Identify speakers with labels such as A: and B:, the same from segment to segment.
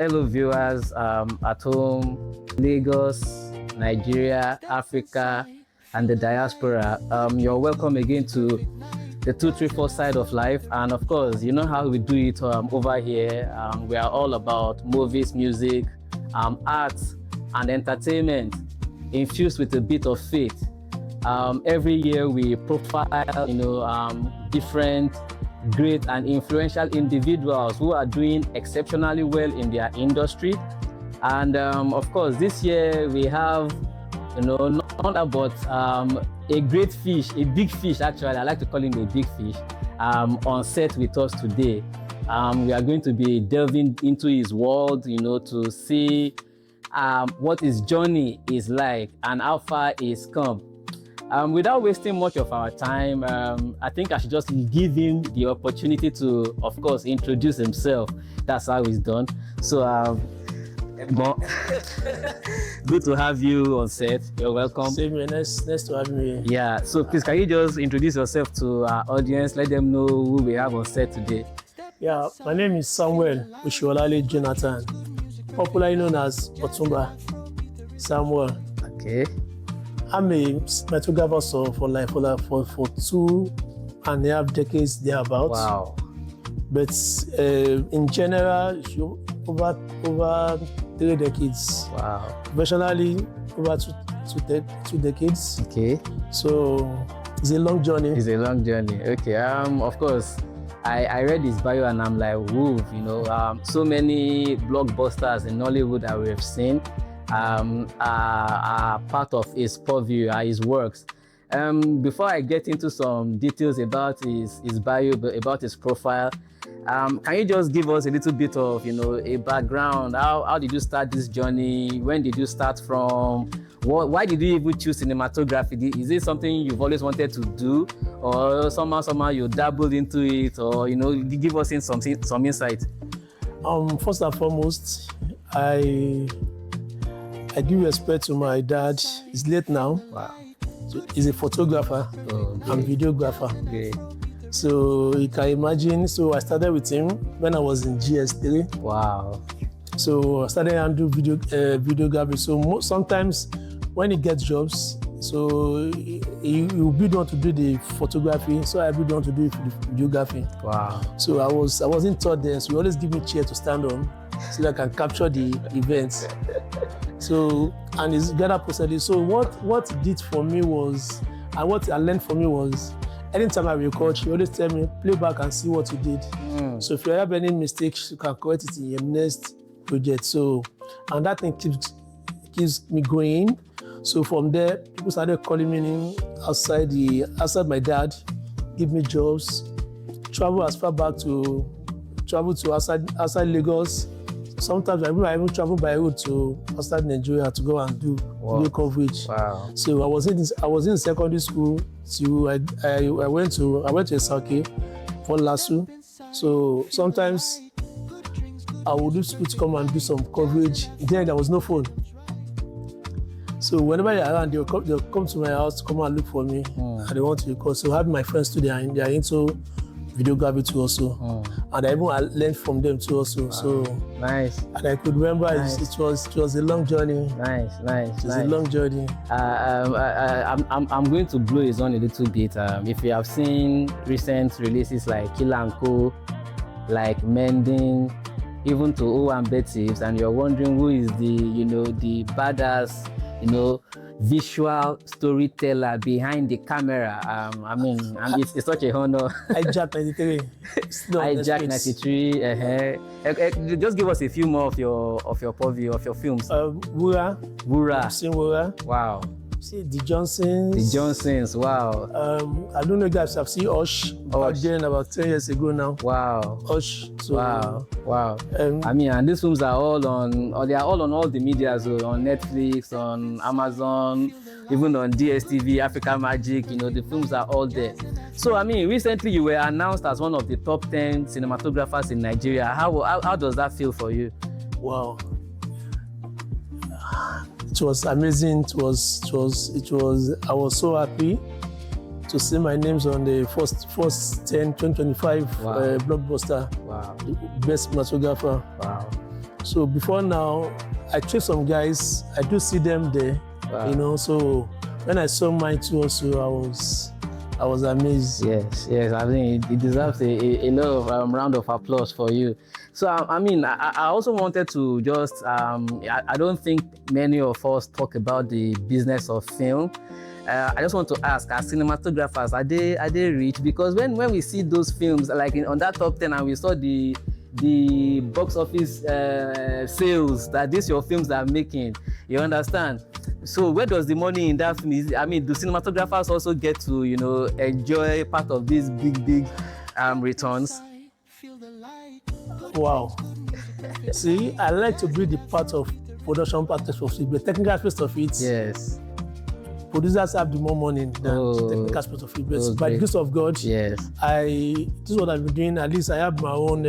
A: hello viewers at home, Lagos, Nigeria, Africa, and the diaspora. You're welcome again to the 234 side of life. And of course, you know how we do it over here. We are all about movies, music, arts, and entertainment infused with a bit of faith. Every year we profile, different great and influential individuals who are doing exceptionally well in their industry. And of course, this year we have, none but a great fish, a big fish actually. I like to call him a big fish, on set with us today. We are going to be delving into his world, to see what his journey is like and how far he's come. Without wasting much of our time, I think I should just give him the opportunity to, of course, introduce himself. That's how it's done. So, good to have you on set. You're welcome.
B: Same here. Nice to have me.
A: Yeah. So please, can you just introduce yourself to our audience? Let them know who we have on set today.
B: Yeah, my name is Samuel Jonathan, popularly known as Otunba Samuel.
A: Okay.
B: I'm a cinematographer for 2.5 decades thereabout.
A: Wow.
B: But in general, over 3 decades.
A: Wow.
B: Professionally, over two decades.
A: Okay.
B: So it's a long journey.
A: It's a long journey. Okay. Of course, I read his bio and I'm like, woo, so many blockbusters in Nollywood that we have seen. Are part of his purview, his works. Before I get into some details about his bio, about his profile, can you just give us a little bit of, a background? How did you start this journey? When did you start from? Why did you even choose cinematography? Is it something you've always wanted to do, or somehow you dabbled into it, or give us some insight?
B: First and foremost, I give respect to my dad. He's late now.
A: Wow.
B: So he's a photographer and videographer.
A: Okay.
B: So you can imagine. So I started with him when I was in GS3.
A: Wow.
B: So I started and do videography. So sometimes when he gets jobs, so he will be the one to do the photography. So I will be the one to do the videography.
A: Wow.
B: So I wasn't taught there. So he always give me chair to stand on so that I can capture the events. So, and it's gather process. So what he did for me was, and what I learned from me was, anytime I record, he always tell me, play back and see what you did. So if you have any mistakes, you can correct it in your next project. So, and that thing keeps me going. So from there, people started calling me in outside my dad, give me jobs, travel to outside Lagos. Sometimes I even travel by road to outside Nigeria to go and do video coverage.
A: Wow.
B: So I was in secondary school. So I went to Esake for Lasso. So sometimes I would do school to come and do some coverage. Then there was no phone. So whenever they're around, they'll come to my house to come and look for me, and they want to record. So I have my friends too. They are into videography too also, and I learned from them too also. Wow. So
A: nice. And
B: I could remember it was a long journey.
A: Nice.
B: It was a long journey.
A: I'm going to blow his on a little bit. If you have seen recent releases like Kill and Co, like Mending, even to O and Betsy's, and you're wondering who is the badass, visual storyteller behind the camera. It's such a honor.
B: Hijack 93.
A: Hijack 93. Just give us a few more of your purview of your films.
B: Wura.
A: I've
B: seen Wura.
A: Wow.
B: See the Johnsons.
A: Wow.
B: I don't know, guys. I've seen Osh back then about 10 years ago now.
A: Wow.
B: Osh. So,
A: wow. And these films are all on all the media, so on Netflix, on Amazon, even on DSTV, Africa Magic. The films are all there. So recently you were announced as one of the top 10 cinematographers in Nigeria. How does that feel for you?
B: Wow. It was amazing. I was so happy to see my names on the first 10 2025 blockbuster.
A: Wow.
B: Best cinematographer.
A: Wow.
B: So before now, I train some guys. I do see them there.
A: Wow.
B: You know, so when I saw mine too, also I was amazed.
A: Yes, I think it deserves a lot of round of applause for you. So I mean, I also wanted to just I don't think many of us talk about the business of film. I just want to ask, as cinematographers, are they rich? Because when we see those films, like on that top 10, and we saw the box office sales that these your films are making, you understand? So where does the money in that film? I mean, do cinematographers also get to, you know, enjoy part of these big returns?
B: Wow. See, I like to be the part of production part of it, the technical aspect of it.
A: Yes.
B: Producers have the more money than the technical aspect of it. But by the grace of God,
A: yes,
B: this is what I've been doing. At least I have my own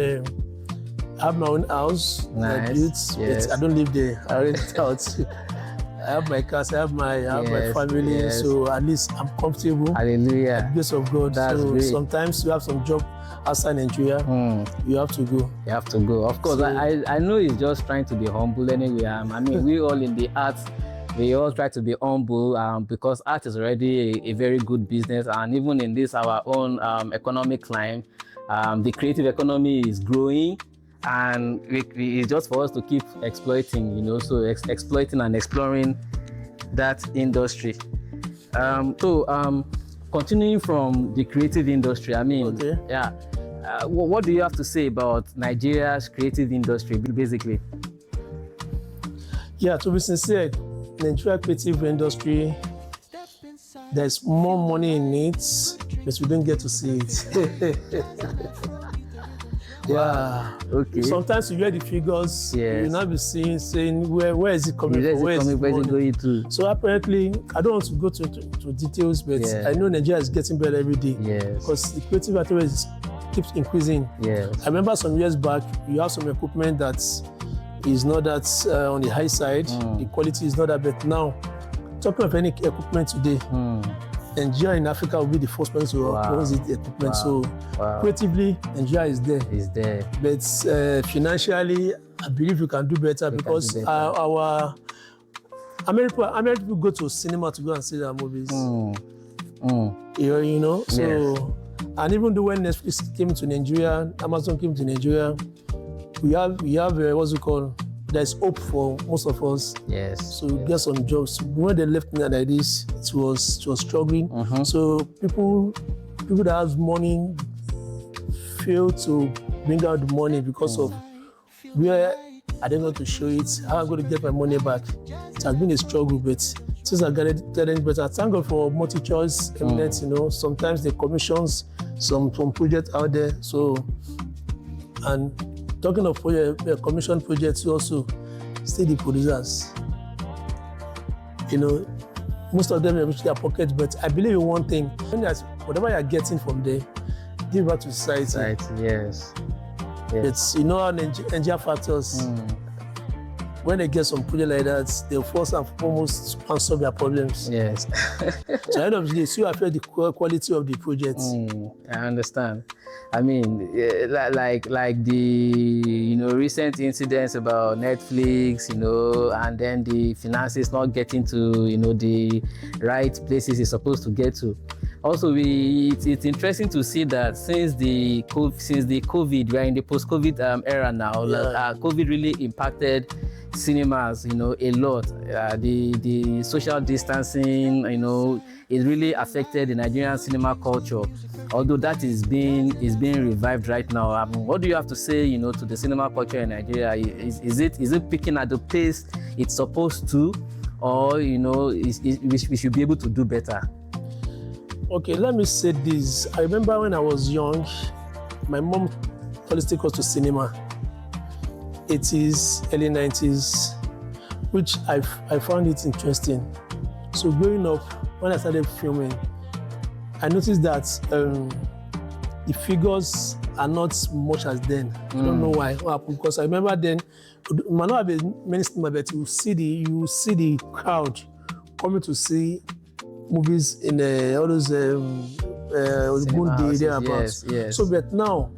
B: house.
A: Nice.
B: I built.
A: Yes.
B: I don't live there. I rent it out. I have my cars. I have my family.
A: Yes.
B: So at least I'm comfortable.
A: Hallelujah.
B: By the grace of God.
A: That's
B: so
A: great.
B: sometimes you have some job outside Nigeria. You have to go.
A: You have to go. Of course,
B: So,
A: I know he's just trying to be humble anyway. I mean, we all in the arts, we all try to be humble because art is already a very good business, and even in this our own economic climb, the creative economy is growing, and it's just for us to keep exploiting, you know, so exploiting and exploring that industry. Continuing from the creative industry, I mean, yeah, what do you have to say about Nigeria's creative industry, basically?
B: Yeah, to be sincere, Nigeria creative industry, there's more money in it, but we don't get to see it. Yeah.
A: Okay.
B: Sometimes you hear the figures, you not be saying where is it coming from? Where is it
A: going to?
B: So apparently, I don't want to go to details, but I know Nigeria is getting better every day.
A: Yes.
B: Because the creative activity keeps increasing.
A: Yes.
B: I remember some years back, you have some equipment that is not that on the high side. The quality is not that bad. Now, talking of any equipment today, Nigeria in Africa will be the first person to use the equipment. So creatively, Nigeria is there.
A: Is there.
B: But financially, I believe we can do better because our American people go to cinema to go and see their movies. You know, so and even though when Netflix came to Nigeria, Amazon came to Nigeria, we have what's it called? There's hope for most of us.
A: Yes.
B: So get some jobs. When they left me like this, it was struggling. So people that have money fail to bring out the money because of where I didn't want to show it. How I'm going to get my money back? It has been a struggle, but since I got it better, thank God for multi-choice eminence. You know, sometimes they commissions some projects out there. So and talking of commission projects, you also see the producers. You know, most of them reach their pockets, but I believe in one thing: whatever you're getting from there, give back to society.
A: Yes.
B: It's how Nigeria factors. When they get some project like that, they'll first and foremost solve their problems.
A: Yes.
B: So at the end of the day, so you affect the quality of the project.
A: I understand. I mean, like the recent incidents about Netflix, and then the finances not getting to the right places it's supposed to get to. Also, it's interesting to see that since the COVID, we are in the post-COVID era now. COVID really impacted cinemas, a lot. The social distancing, it really affected the Nigerian cinema culture. Although that is being revived right now. What do you have to say, to the cinema culture in Nigeria? Is it picking at the pace it's supposed to, or we should be able to do better?
B: Okay, let me say this. I remember when I was young, my mom always took us to cinema. 80s, early 90s, which I found it interesting. So growing up, when I started filming, I noticed that the figures are not much as then. I don't know why. What happened? Because I remember then, it might not have been many cinema, but you see the crowd coming to see movies in all those good day thereabouts.
A: Yes.
B: So, but now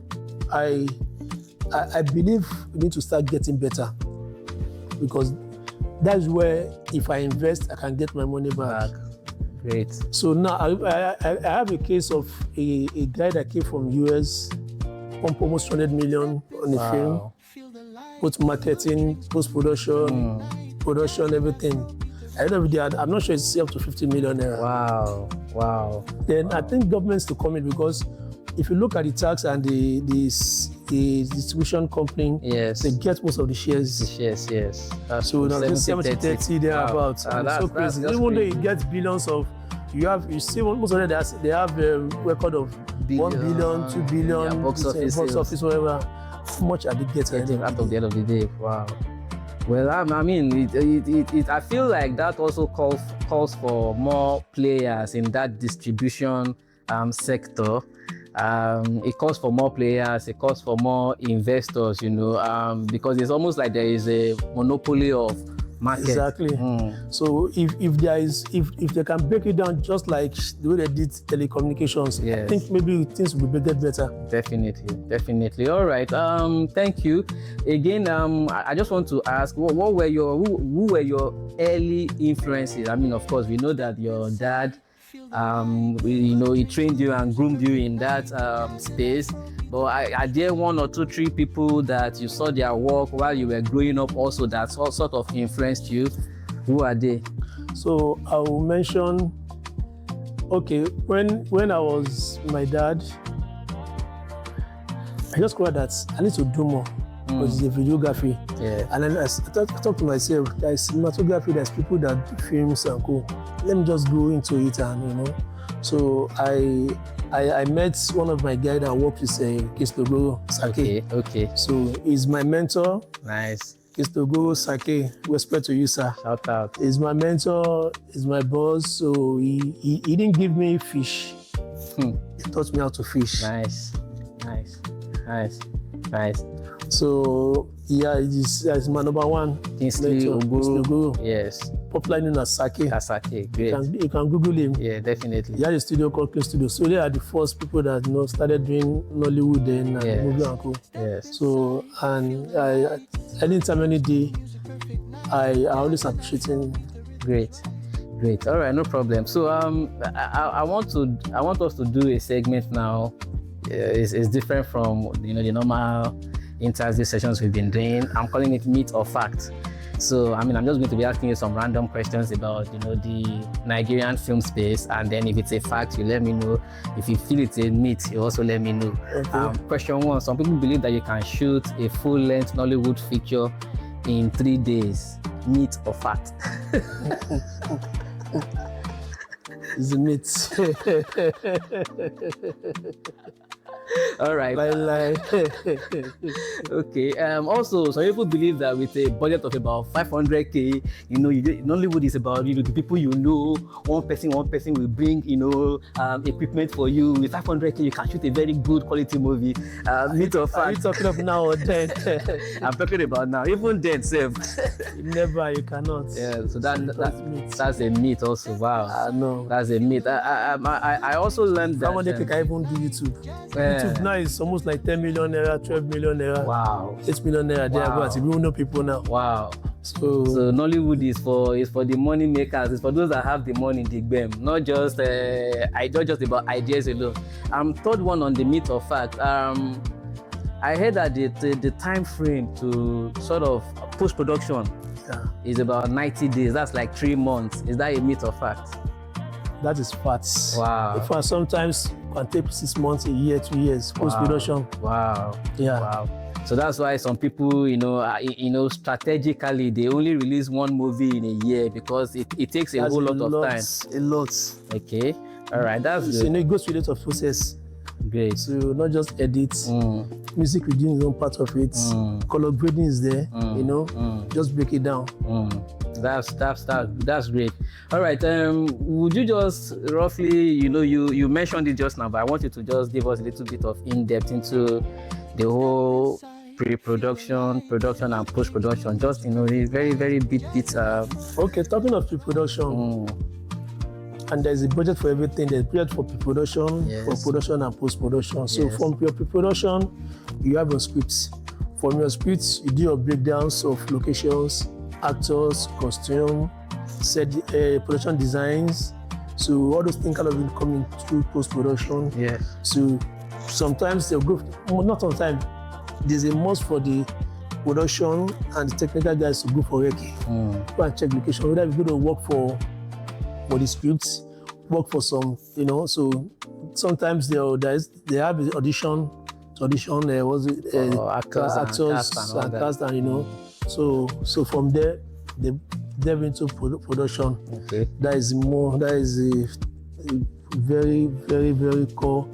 B: I believe we need to start getting better. because that's where if I invest, I can get my money back.
A: Great.
B: So now I have a case of a guy that came from US, pumped almost 200 million on a film, both marketing, post-production, production, everything. At the end of the day, I'm not sure it's up to 50 million naira.
A: Wow.
B: Then I think governments to come in, because if you look at the tax and the distribution company, they get most of the shares.
A: Yes.
B: So now just 70-30 thereabouts. It's so crazy. Even though it gets billions of, you see most of them, they have a record of 1 billion, 2 billion,
A: box office,
B: whatever. How much are they getting
A: at the end of the day? Wow. Well, I mean, I feel like that also calls for more players in that distribution sector. It calls for more players, it calls for more investors, because it's almost like there is a monopoly of market.
B: Exactly. So if they can break it down just like the way they did telecommunications, I think maybe things will be better.
A: Definitely. All right. Thank you again. I just want to ask, who were your early influences? I mean, of course, we know that your dad, he trained you and groomed you in that space. But are there 1 or 2, 3 people that you saw their work while you were growing up also that sort of influenced you? Who are they? So
B: I will mention, when I was my dad, I just got that I need to do more because it's a videography. And then I talked to myself, there's cinematography, there's people that do films and go. Let me just go into it and So I met one of my guys that worked with Kistogoro Sake.
A: Okay.
B: So he's my mentor.
A: Nice.
B: Kistogoro Sake, respect to you, sir.
A: Shout out.
B: He's my mentor, he's my boss. So he didn't give me fish. He taught me how to fish.
A: Nice.
B: So it's my number one.
A: Kingsley Oguru.
B: Yes. Popularly known as Sake.
A: Great.
B: You can Google him.
A: Yeah, definitely.
B: He had a studio called Clean Studio. So they are the first people that started doing Nollywood then and movie and co.
A: Yes.
B: So and anytime, any day, I always appreciate him. Great.
A: All right, no problem. So I want us to do a segment now. It's different from the normal interview sessions we've been doing. I'm calling it myth or fact. So I'm just going to be asking you some random questions about the Nigerian film space, and then if it's a fact, you let me know. If you feel it's a myth, you also let me know.
B: Okay.
A: Question 1: some people believe that you can shoot a full-length Nollywood feature in 3 days. Myth or fact?
B: It's a myth.
A: All right.
B: Lie.
A: Okay. Also, some people believe that with a budget of about 500k, Nollywood is about the people one person will bring equipment for you. With 500k, you can shoot a very good quality movie. Myth or fact?
B: Are you talking of now or then?
A: I'm talking about now. Even then, save.
B: Never, you cannot.
A: Yeah. So that's a myth also. Wow.
B: No.
A: That's a myth. I also learned that.
B: Someone can even do YouTube. YouTube now is almost like 10 million naira, 12 million naira.
A: Wow.
B: 8 million naira. Wow. We don't know people now.
A: Wow. So Nollywood is for the money makers. It's for those that have the money, the game. Not just about ideas alone. Third one on the myth or fact. I heard that the time frame to sort of post production is about 90 days. That's like 3 months. Is that a myth or fact?
B: That is facts.
A: Wow.
B: In fact, sometimes it can take 6 months, a year, 2 years post-production.
A: Wow.
B: Yeah.
A: Wow. So that's why some people, strategically, they only release one movie in a year because it takes a whole lot of time.
B: A lot.
A: Okay. All right. That's good.
B: So, it goes through a lot of process.
A: Great.
B: So not just edit. Music we're doing is one part of it. Color grading is there. Just break it down. That's great. All right. Would you just roughly, you mentioned it just now, but I want you to just give us a little bit of in-depth into the whole pre-production, production, and post-production. Just a very, very bit. Okay. Talking of pre-production. And there's a budget for everything. There's a budget for pre-production, for production and post-production. So from your pre-production, you have your scripts. From your scripts, you do your breakdowns of locations, actors, costume, set, production designs. So all those things kind of will come in through post-production.
A: Yes.
B: So sometimes they'll go, not sometimes, there's a must for the production and the technical guys to go for recce. Go and check location, whether we're going to work for the scripts, work for some, you know, so sometimes they have the audition,
A: actors
B: and cast, and you know, so from there they delve into production.
A: Okay.
B: That is a very, very, very core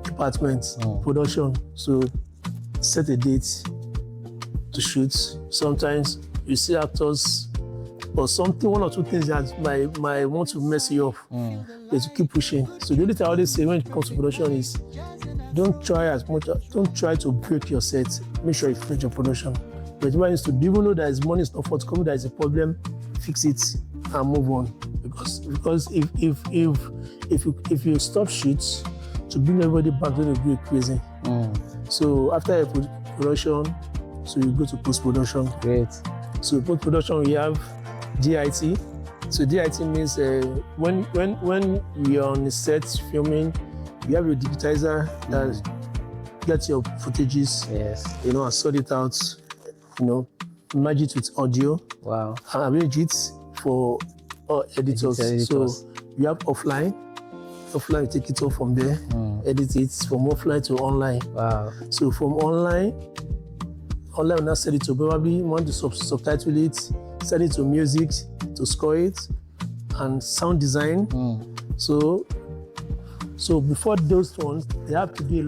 B: department, production. So set a date to shoot. Sometimes you see actors or something, one or two things that might want to mess you up, is to keep pushing. So the only thing I always say when it comes to production is don't try to break your set. Make sure you finish your production. But what is to do, even though there is money is not forthcoming, there is a problem, fix it and move on. Because if you stop shoots to bring everybody back, then it'll be crazy. So after a production, so you go to post-production.
A: Great. So
B: post-production we have DIT. So DIT means when we are on the set filming, you have your digitizer that gets your footages, you know, and sort it out, you know, merge it with audio.
A: Wow.
B: And arrange it for editors. So you have offline, you take it all from there, edit it from offline to online.
A: Wow. So
B: from online will now send it to probably want to subtitle it, send it to music, to score it, and sound design. So before those ones, they have to do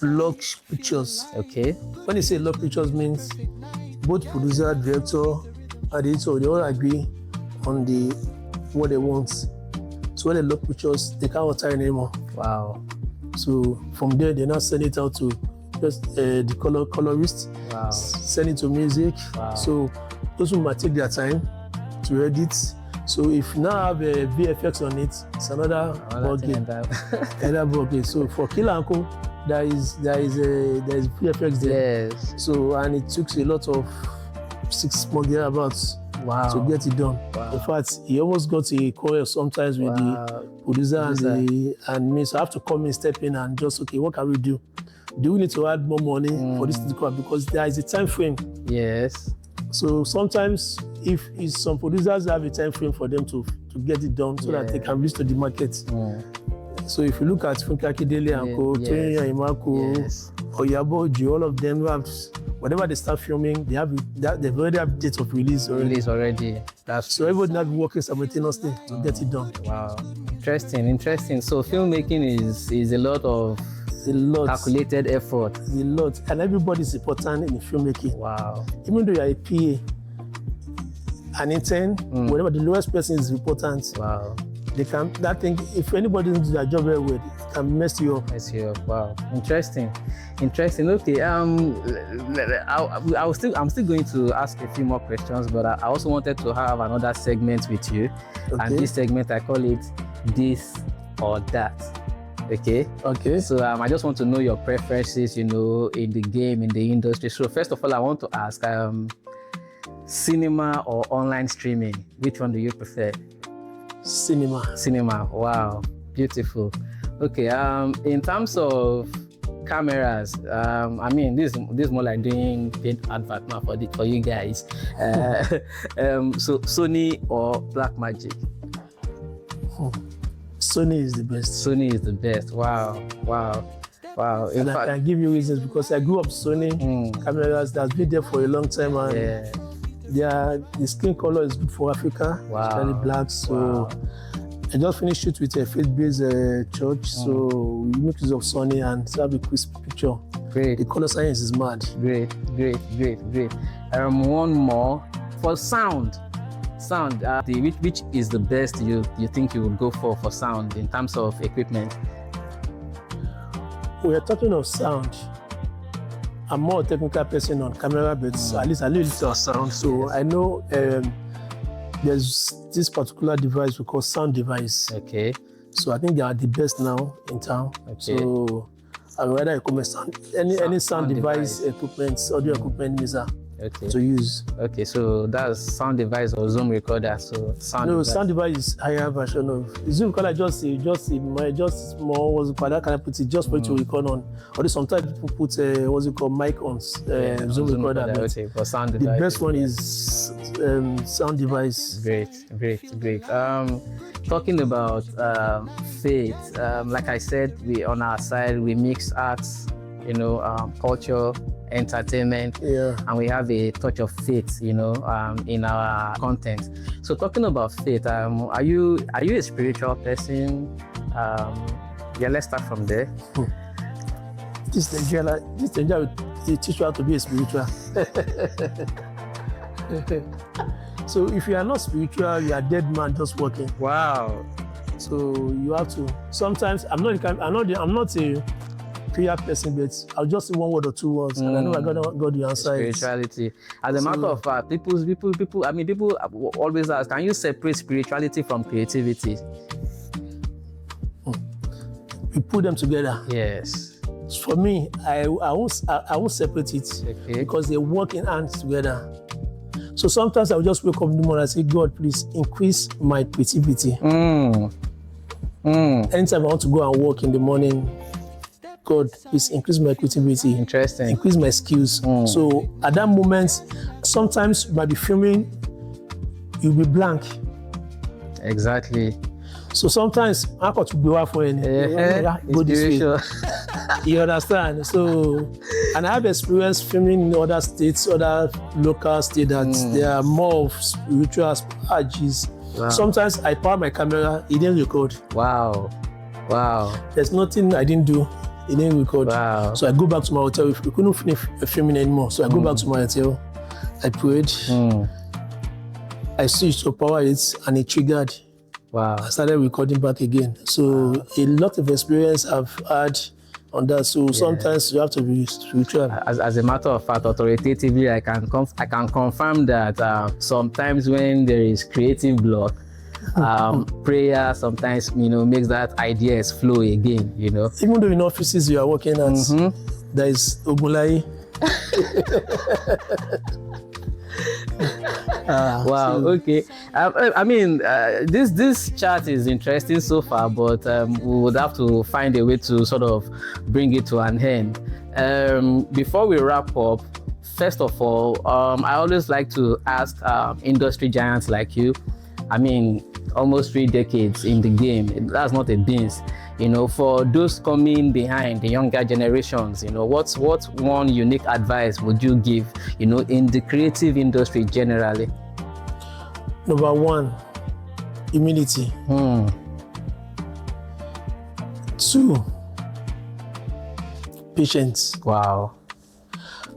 B: log pictures.
A: Okay.
B: When they say log pictures means both producer, director, and editor, they all agree on what they want. So when they log pictures, they can't alter anymore.
A: Wow.
B: So from there, they now send it out to just the colorist, send it to music.
A: Wow.
B: So those who might take their time to edit. So if you now have a VFX on it, it's another ballgame. So for Killer Uncle, there is VFX there.
A: Yes.
B: So and it took a lot of 6 months thereabouts to get it done.
A: Wow.
B: In fact, he almost got a quarrel sometimes with the producer and me. So I have to come in, step in, and just what can we do? Do we need to add more money for this to come? Because there is a time frame.
A: Yes.
B: So sometimes if some producers have a time frame for them to get it done so that they can reach to the market. So if you look at Funke Akindele and Co, Tony Imako, Oyabo, all of them have, whatever they start filming, they already have date of release already. So everybody now be working simultaneously to get it done.
A: Wow. Interesting. So filmmaking is a lot of calculated effort.
B: A lot. And everybody is important in filmmaking.
A: Wow.
B: Even though you are a PA, an intern, whatever, the lowest person is important.
A: Wow.
B: If anybody doesn't do their job very well, it can mess you up.
A: Wow. Interesting. Okay. I'm still going to ask a few more questions, but I also wanted to have another segment with you. Okay. And this segment, I call it This or That. Okay. So I just want to know your preferences, you know, in the game, in the industry. So first of all, I want to ask, cinema or online streaming, which one do you prefer? Cinema. Wow, beautiful. Okay. In terms of cameras, I mean, this is more like doing paid advert now for you guys. So Sony or Blackmagic?
B: Sony is the best. Wow.
A: And
B: I can give you reasons because I grew up Sony cameras that's been there for a long time, and the skin color is good for Africa, especially black. So I just finished shoot with a faith-based church, so we make use of Sony and have a crisp picture.
A: Great.
B: The color science is mad.
A: Great. One more for sound. Which is the best you think you would go for sound in terms of equipment?
B: We are talking of sound. I'm more a technical person on camera, but at least I know a little sound. So I know there's this particular device we call sound device.
A: Okay.
B: So I think they are the best now in town.
A: Okay.
B: So I would rather recommend any sound device equipment, audio equipment,
A: Okay.
B: to use.
A: Okay, so that's sound device or Zoom recorder. So sound
B: No,
A: device.
B: sound device is higher version of Zoom recorder. Just more what's it called? That can I put it just for you to record on. Or sometimes people put what's it called mic on Zoom recorder. But
A: Okay, for sound
B: the
A: device.
B: best one is sound device.
A: Great. Talking about faith, like I said, we on our side we mix arts, culture, entertainment, and we have a touch of faith, in our content. So talking about faith, are you a spiritual person? Let's start from there.
B: This Nigeria will teach you how to be a spiritual. So if you are not spiritual, you are a dead man just walking.
A: Wow.
B: So you have to. Sometimes I'm not a prayer person, but I'll just say one word or two words, and I know I got the answer.
A: Spirituality. As a matter of fact, people always ask, can you separate spirituality from creativity?
B: We put them together.
A: Yes.
B: For me, I won't separate it because they work in hands together. So sometimes I will just wake up in the morning and say, God, please increase my creativity. Anytime I want to go and work in the morning, God, please increase my creativity.
A: Interesting.
B: Increase my skills. So at that moment, sometimes you might be filming, you'll be blank.
A: Exactly.
B: So sometimes I got to go out for go this way. You understand? So, and I have experience filming in other states, other local states that they are more of spiritual aspects. Wow. Sometimes I power my camera, it didn't record.
A: Wow.
B: There's nothing I didn't do, it didn't record.
A: Wow.
B: So I go back to my hotel. We couldn't finish filming anymore. So I go back to my hotel. I prayed. I switched to power it and it triggered.
A: Wow.
B: I started recording back again. So a lot of experience I've had on that. So sometimes you have to be spiritual.
A: As a matter of fact, authoritatively, I can confirm that sometimes when there is creative block, prayer sometimes makes that ideas flow again.
B: Even though in offices you are working at, there is Ogunlayi.
A: Wow. So, okay. This chat is interesting so far, but we would have to find a way to sort of bring it to an end. Before we wrap up, first of all, I always like to ask industry giants like you. Almost 3 decades in the game. That's not a beans. For those coming behind, the younger generations, what's one unique advice would you give, in the creative industry generally?
B: Number 1, humility. 2, patience.
A: Wow.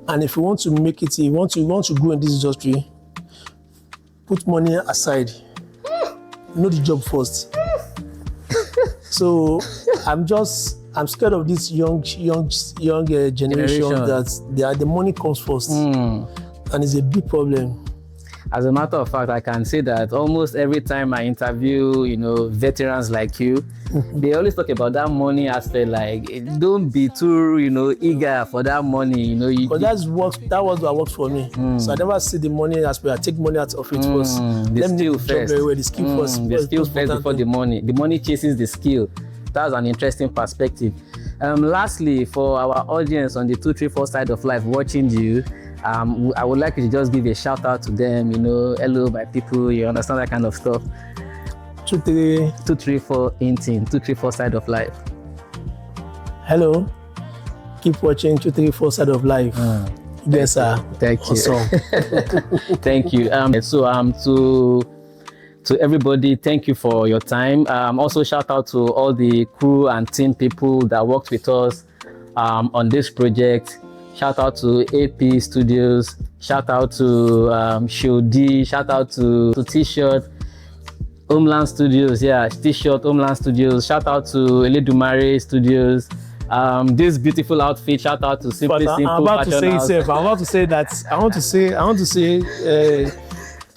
B: And if you want to make it, you want to grow in this industry, put money aside. Know the job first. So I'm scared of this young generation that the money comes first, and it's a big problem.
A: As a matter of fact, I can say that almost every time I interview, veterans like you, they always talk about that money aspect. Like, don't be too, eager for that money.
B: Because that was what worked for me. So I never see the money aspect. I take money out of it first.
A: The skill first.
B: Very well. The skill first.
A: The skill first before the money. The money chases the skill. That's an interesting perspective. Lastly, for our audience on the 234 side of life watching you, I would like you to just give a shout out to them, hello my people, you understand that kind of stuff. 234 Inting, 234 side of life.
B: Hello, keep watching 234 side of life. Yes, sir.
A: Thank you.
B: Awesome.
A: Thank you. To everybody, thank you for your time. Also shout out to all the crew and team people that worked with us on this project. Shout out to AP Studios, shout out to Shodi, shout out to T-Shirt, Homeland Studios, T-Shirt, Homeland Studios, shout out to Eledumare Studios. This beautiful outfit, shout out to Simply Simple.
B: I'm about to say itself. I want to say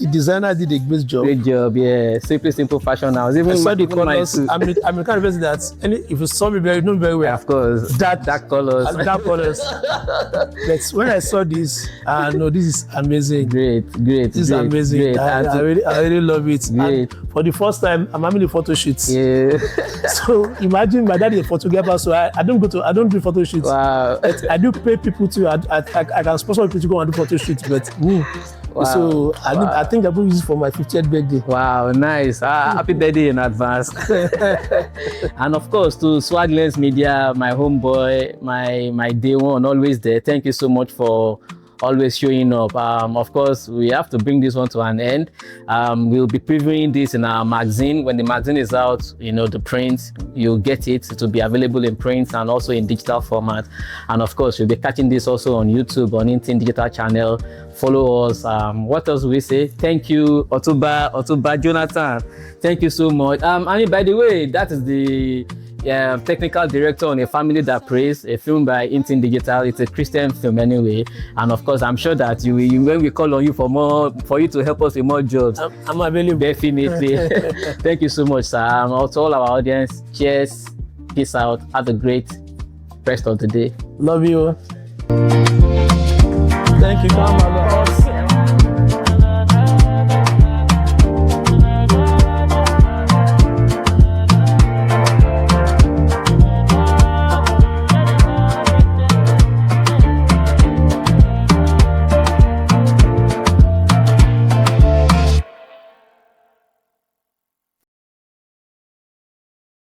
B: the designer did a great job.
A: Great job, yeah. Simply Simple Fashion House. Even
B: I saw the
A: even
B: colors.
A: mine too.
B: I'm the kind of person that if you saw me very, know me very well.
A: Of course,
B: That
A: dark colors.
B: Dark colors. But when I saw this, no, this is amazing.
A: Great.
B: This is amazing.
A: Great.
B: I really love it.
A: Great.
B: And for the first time, I'm having a photo shoot.
A: Yeah.
B: So imagine my dad is a photographer, so I don't do photo shoots.
A: Wow.
B: But I do pay people to. I can sponsor people to go and do photo shoots, but me.
A: Wow.
B: So I think I'm going to use it for my 50th birthday.
A: Wow, nice. Happy birthday in advance. And of course, to Swaglens Media, my homeboy, my day one, always there. Thank you so much for always showing up. Of course, we have to bring this one to an end. We'll be previewing this in our magazine. When the magazine is out, the print, you'll get it. It will be available in print and also in digital format. And of course, you'll be catching this also on YouTube, on Intin Digital channel. Follow us. What else will we say? Thank you, Otunba Jonathan. Thank you so much. And by the way, that is the technical director on A Family That Prays, a film by Intin Digital. It's a Christian film anyway, and of course I'm sure that when we call on you for you to help us with more jobs,
B: I'm available.
A: Definitely. Thank you so much, sir. Also all our audience, cheers, peace out, have a great rest of the day.
B: Love you. Thank you, Mama.